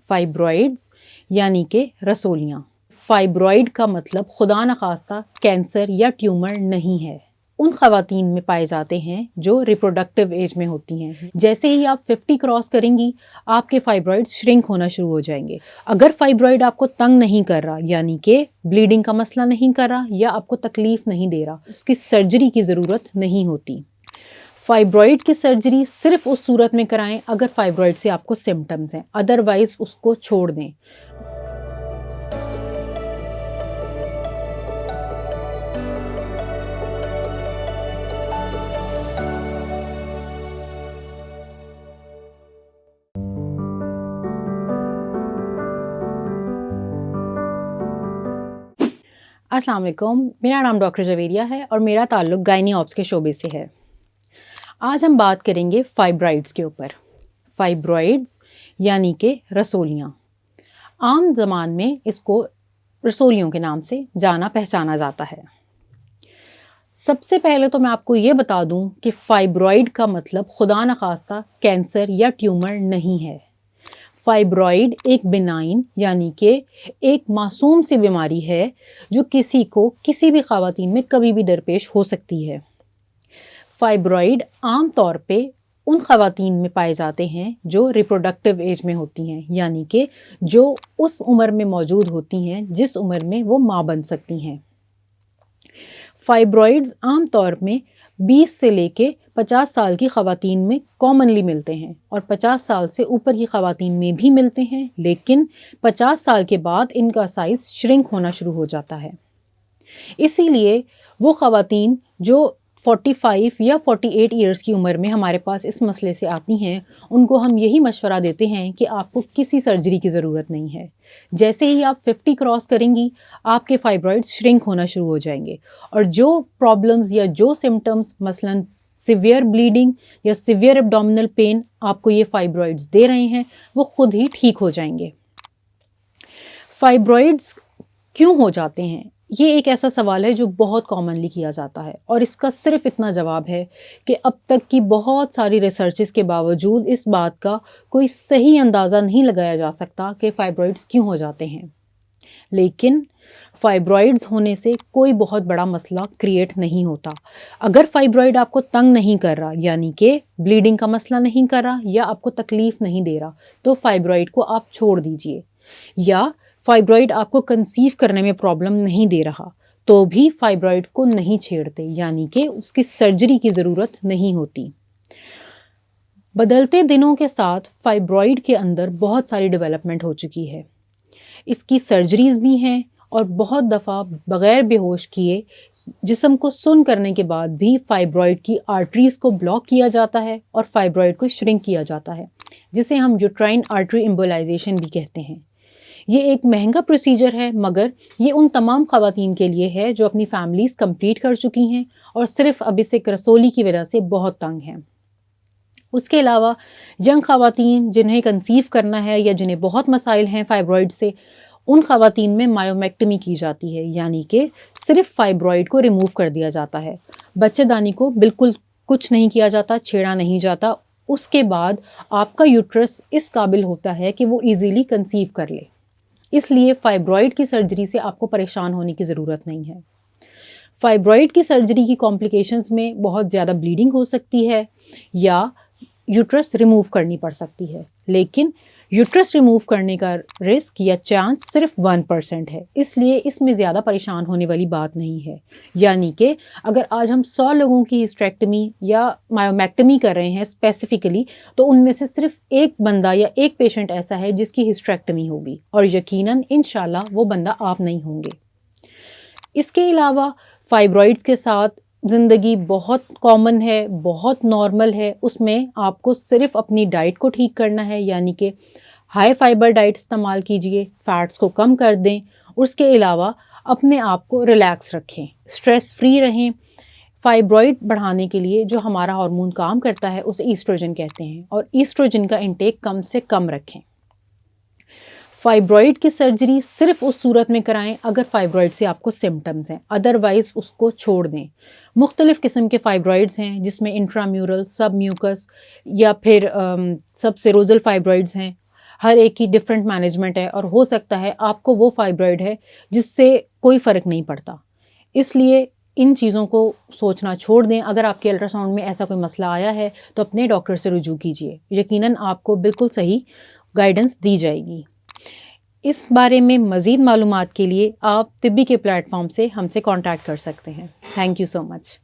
فائبرائڈز یعنی کہ رسولیاں۔ فائبرائڈ کا مطلب خدا نخواستہ کینسر یا ٹیومر نہیں ہے۔ ان خواتین میں پائے جاتے ہیں جو ریپروڈکٹیو ایج میں ہوتی ہیں۔ جیسے ہی آپ 50 کراس کریں گی آپ کے فائبرائڈ شرنک ہونا شروع ہو جائیں گے۔ اگر فائبرائڈ آپ کو تنگ نہیں کر رہا یعنی کہ بلیڈنگ کا مسئلہ نہیں کر رہا یا آپ کو تکلیف نہیں دے رہا، اس کی سرجری کی ضرورت نہیں ہوتی۔ فائبرائڈ کی سرجری صرف اس صورت میں کرائیں اگر فائبرائڈ سے آپ کو سمٹمز ہیں، ادروائز اس کو چھوڑ دیں۔ السلام علیکم، میرا نام ڈاکٹر جویریہ ہے اور میرا تعلق گائنی آپس کے شعبے سے ہے۔ آج ہم بات کریں گے فائبرائڈز کے اوپر۔ فائبرائڈز یعنی کہ رسولیاں، عام زبان میں اس کو رسولیوں کے نام سے جانا پہچانا جاتا ہے۔ سب سے پہلے تو میں آپ کو یہ بتا دوں کہ فائبرائڈ کا مطلب خدا نخواستہ کینسر یا ٹیومر نہیں ہے۔ فائبرائڈ ایک بنائن یعنی کہ ایک معصوم سی بیماری ہے جو کسی کو کسی بھی خواتین میں کبھی بھی درپیش ہو سکتی ہے۔ فائبرائڈ عام طور پہ ان خواتین میں پائے جاتے ہیں جو ریپروڈکٹیو ایج میں ہوتی ہیں، یعنی کہ جو اس عمر میں موجود ہوتی ہیں جس عمر میں وہ ماں بن سکتی ہیں۔ فائبرائڈز عام طور میں 20 سے لے کے 50 سال کی خواتین میں کامنلی ملتے ہیں اور 50 سال سے اوپر کی خواتین میں بھی ملتے ہیں، لیکن 50 سال کے بعد ان کا سائز شرنک ہونا شروع ہو جاتا ہے۔ اسی لیے وہ خواتین جو 45 یا 48 ایئرز کی عمر میں ہمارے پاس اس مسئلے سے آتی ہیں، ان کو ہم یہی مشورہ دیتے ہیں کہ آپ کو کسی سرجری کی ضرورت نہیں ہے۔ جیسے ہی آپ 50 کراس کریں گی آپ کے فائبرائڈ شرنک ہونا شروع ہو جائیں گے، اور جو پرابلمز یا جو سمٹمز مثلاً سیویئر بلیڈنگ یا سیویئر ایبڈومینل پین آپ کو یہ فائبرائڈز دے رہے ہیں وہ خود ہی ٹھیک ہو جائیں گے۔ فائبرائڈز کیوں ہو جاتے ہیں؟ یہ ایک ایسا سوال ہے جو بہت کامنلی کیا جاتا ہے، اور اس کا صرف اتنا جواب ہے کہ اب تک کی بہت ساری ریسرچز کے باوجود اس بات کا کوئی صحیح اندازہ نہیں لگایا جا سکتا کہ فائبرائڈز کیوں ہو جاتے ہیں۔ لیکن فائبرائڈز ہونے سے کوئی بہت بڑا مسئلہ کریٹ نہیں ہوتا۔ اگر فائبرائڈ آپ کو تنگ نہیں کر رہا یعنی کہ بلیڈنگ کا مسئلہ نہیں کر رہا یا آپ کو تکلیف نہیں دے رہا تو فائبرائڈ کو آپ چھوڑ دیجئے، یا فائبرائڈ آپ کو کنسیو کرنے میں پرابلم نہیں دے رہا تو بھی فائبرائڈ کو نہیں چھیڑتے، یعنی کہ اس کی سرجری کی ضرورت نہیں ہوتی۔ بدلتے دنوں کے ساتھ فائبرائڈ کے اندر بہت ساری ڈیولپمنٹ ہو چکی ہے، اس کی سرجریز بھی ہیں، اور بہت دفعہ بغیر بے ہوش کیے جسم کو سن کرنے کے بعد بھی فائبرائڈ کی آرٹریز کو بلاک کیا جاتا ہے اور فائبرائڈ کو شرنک کیا جاتا ہے، جسے ہم یوٹرائن آرٹری ایمبولائزیشن بھی کہتے ہیں۔ یہ ایک مہنگا پروسیجر ہے، مگر یہ ان تمام خواتین کے لیے ہے جو اپنی فیملیز کمپلیٹ کر چکی ہیں اور صرف اب اس ایک رسولی کی وجہ سے بہت تنگ ہیں۔ اس کے علاوہ ینگ خواتین جنہیں کنسیو کرنا ہے یا جنہیں بہت مسائل ہیں فائبرائڈ سے، ان خواتین میں مایومیکٹمی کی جاتی ہے، یعنی کہ صرف فائبرائڈ کو ریموو کر دیا جاتا ہے، بچے دانی کو بالکل کچھ نہیں کیا جاتا، چھیڑا نہیں جاتا۔ اس کے بعد آپ کا یوٹرس اس قابل ہوتا ہے کہ وہ ایزیلی کنسیو کر لے، اس لیے فائبرائڈ کی سرجری سے آپ کو پریشان ہونے کی ضرورت نہیں ہے۔ فائبرائڈ کی سرجری کی کمپلیکیشنز میں بہت زیادہ بلیڈنگ ہو سکتی ہے یا یوٹرس ریموو کرنی پڑ سکتی ہے، لیکن یوٹرس ریموو کرنے کا رسک یا چانس صرف 1% ہے، اس لیے اس میں زیادہ پریشان ہونے والی بات نہیں ہے۔ یعنی کہ اگر آج ہم 100 لوگوں کی ہسٹریکٹمی یا مایومیکٹمی کر رہے ہیں اسپیسیفکلی، تو ان میں سے صرف ایک بندہ یا ایک پیشنٹ ایسا ہے جس کی ہسٹریکٹمی ہوگی، اور یقیناً انشاءاللہ وہ بندہ آپ نہیں ہوں گے۔ اس کے علاوہ فائبرائڈز کے ساتھ زندگی بہت کامن ہے، بہت نارمل ہے، اس میں آپ کو صرف اپنی ڈائٹ کو ٹھیک کرنا ہے، یعنی کہ ہائی فائبر ڈائٹ استعمال کیجئے، فیٹس کو کم کر دیں، اس کے علاوہ اپنے آپ کو ریلیکس رکھیں، سٹریس فری رہیں۔ فائبرائڈ بڑھانے کے لیے جو ہمارا ہارمون کام کرتا ہے اسے ایسٹروجن کہتے ہیں، اور ایسٹروجن کا انٹیک کم سے کم رکھیں۔ فائبرائڈ کی سرجری صرف اس صورت میں کرائیں اگر فائبرائڈ سے آپ کو سمٹمز ہیں، ادروائز اس کو چھوڑ دیں۔ مختلف قسم کے فائبرائڈز ہیں جس میں انٹرا میورل، سب میوکس یا پھر سب سیروزل فائبرائڈز ہیں۔ ہر ایک کی ڈفرینٹ مینجمنٹ ہے، اور ہو سکتا ہے آپ کو وہ فائبرائڈ ہے جس سے کوئی فرق نہیں پڑتا. اس لیے ان چیزوں کو سوچنا چھوڑ دیں. اگر آپ کے الٹرا ساؤنڈ میں ایسا کوئی مسئلہ آیا ہے تو اپنے ڈاکٹر سے رجوع کیجیے، یقیناً آپ کو بالکل صحیح گائیڈنس دی جائے گی. اس بارے میں مزید معلومات کے لیے آپ طبی کے پلیٹ فارم سے ہم سے کانٹیکٹ کر سکتے ہیں. Thank you so much.